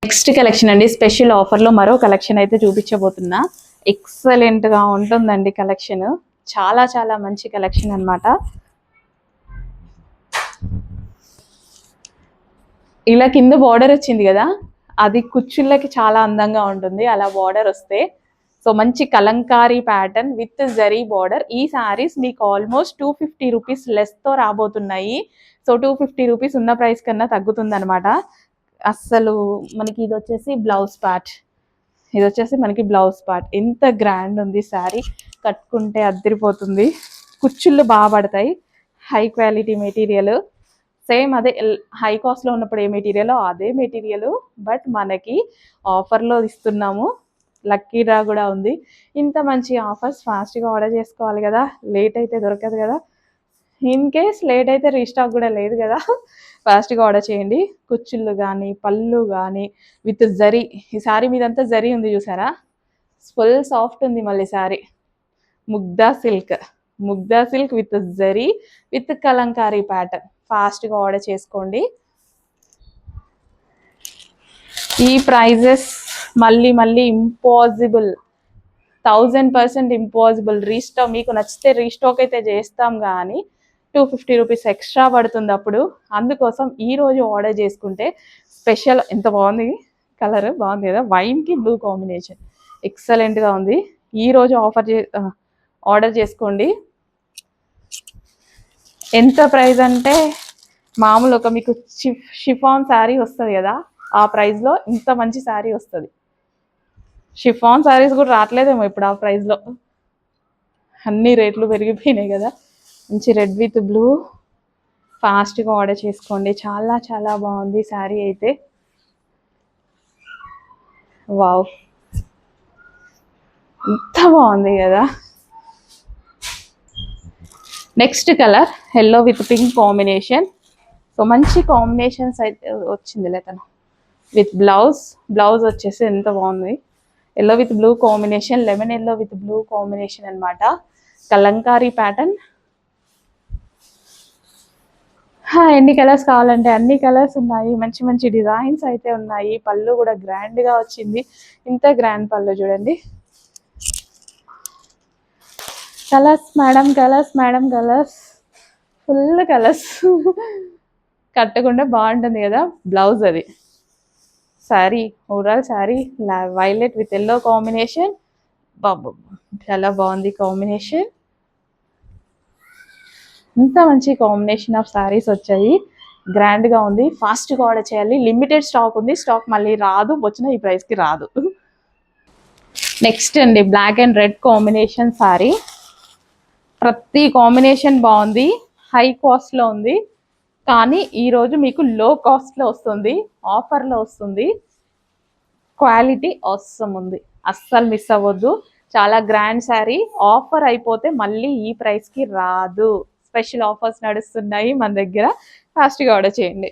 Next collection అండి, special offer లో మరో కలెక్షన్ అయితే చూపించబోతున్నా. ఎక్సలెంట్ గా ఉంటుందండి కలెక్షన్. చాలా చాలా మంచి కలెక్షన్ అన్నమాట. ఇలా కింద బార్డర్ వచ్చింది కదా, అది కుచ్చుళ్ళకి చాలా అందంగా ఉంటుంది అలా బార్డర్ వస్తే. సో మంచి Kalamkari pattern with zari border. ఈ శారీస్ మీకు ఆల్మోస్ట్ 250 రూపీస్ లెస్ తో రాబోతున్నాయి. సో 250 రూపీస్ ఉన్న ప్రైస్ కన్నా తగ్గుతుంది అనమాట. అస్సలు మనకి ఇది వచ్చేసి బ్లౌజ్ పార్ట్, ఇది వచ్చేసి మనకి బ్లౌజ్ పార్ట్. ఎంత గ్రాండ్ ఉంది శారీ, కట్టుకుంటే అద్దరిపోతుంది. కుచ్చుళ్ళు బాగా పడతాయి, హై క్వాలిటీ మెటీరియల్. సేమ్ అదే హై కాస్ట్లో ఉన్నప్పుడు ఏ మెటీరియల్ అదే మెటీరియల్, బట్ మనకి ఆఫర్లో ఇస్తున్నాము. లక్కీ డ్రా కూడా ఉంది. ఇంత మంచి ఆఫర్స్ ఫాస్ట్గా ఆర్డర్ చేసుకోవాలి కదా, లేట్ అయితే దొరకదు కదా. ఇన్ కేస్ లేట్ అయితే రీస్టాక్ కూడా లేదు కదా, ఫాస్ట్గా ఆర్డర్ చేయండి. కుచ్చుళ్ళు కానీ పళ్ళు కానీ విత్ జరీ. ఈ శారీ మీదంతా జరీ ఉంది చూసారా, ఫుల్ సాఫ్ట్ ఉంది. మళ్ళీ sari Mugdha silk, Mugdha silk with zari with Kalamkari pattern. ఫాస్ట్గా ఆర్డర్ చేసుకోండి. ఈ ప్రైజెస్ మళ్ళీ మళ్ళీ ఇంపాసిబుల్, 1000% ఇంపాసిబుల్. రీస్టాక్ మీకు నచ్చితే రీస్టాక్ అయితే చేస్తాం, కానీ 250 రూపీస్ ఎక్స్ట్రా పడుతుంది అప్పుడు. అందుకోసం ఈరోజు ఆర్డర్ చేసుకుంటే స్పెషల్. ఎంత బాగుంది కలర్, బాగుంది కదా, వైన్కి బ్లూ కాంబినేషన్ ఎక్సలెంట్గా ఉంది. ఈరోజు ఆర్డర్ చేసుకోండి. ఎంత ప్రైస్ అంటే మామూలు ఒక మీకు షిఫాన్ శారీ వస్తుంది కదా, ఆ ప్రైస్లో ఇంత మంచి శారీ వస్తుంది. షిఫాన్ శారీస్ కూడా రావట్లేదేమో ఇప్పుడు ఆ ప్రైస్లో, అన్ని రేట్లు పెరిగిపోయినాయి కదా. మంచి రెడ్ విత్ బ్లూ, ఫాస్ట్గా ఆర్డర్ చేసుకోండి. చాలా చాలా బాగుంది శారీ అయితే. వావ్, ఎంత బాగుంది కదా. Next colour yellow with pink combination. So మంచి కాంబినేషన్స్ అయితే వచ్చింది లేతను. విత్ బ్లౌజ్ వచ్చేసి ఎంత బాగుంది. Yellow with blue combination, lemon yellow with blue combination అనమాట. కలంకారీ ప్యాటర్న్. ఎన్ని కలర్స్ కావాలంటే అన్ని కలర్స్ ఉన్నాయి. మంచి మంచి డిజైన్స్ అయితే ఉన్నాయి. పళ్ళు కూడా గ్రాండ్గా వచ్చింది. ఇంత గ్రాండ్ పళ్ళు చూడండి. Colours madam, colours madam, colours, full colours. కట్టకుండా బాగుంటుంది కదా. బ్లౌజ్ అది, sari overall sari violet with yellow combination. బాబు చాలా బాగుంది కాంబినేషన్. ఇంత మంచి కాంబినేషన్ ఆఫ్ శారీస్ వచ్చాయి. గ్రాండ్గా ఉంది. ఫాస్ట్గా ఆర్డర్ చేయాలి. లిమిటెడ్ స్టాక్ ఉంది. స్టాక్ మళ్ళీ రాదు, వచ్చిన ఈ ప్రైస్కి రాదు. నెక్స్ట్ అండి, black and red combination sari. ప్రతి కాంబినేషన్ బాగుంది. హై కాస్ట్లో ఉంది, కానీ ఈరోజు మీకు లో కాస్ట్లో వస్తుంది, ఆఫర్లో వస్తుంది. క్వాలిటీ అవసరం ఉంది, అస్సలు మిస్ అవ్వద్దు. చాలా గ్రాండ్ శారీ. ఆఫర్ అయిపోతే మళ్ళీ ఈ ప్రైస్కి రాదు. స్పెషల్ ఆఫర్స్ నడుస్తున్నాయి మన దగ్గర. ఫాస్ట్గా ఆర్డర్ చేయండి.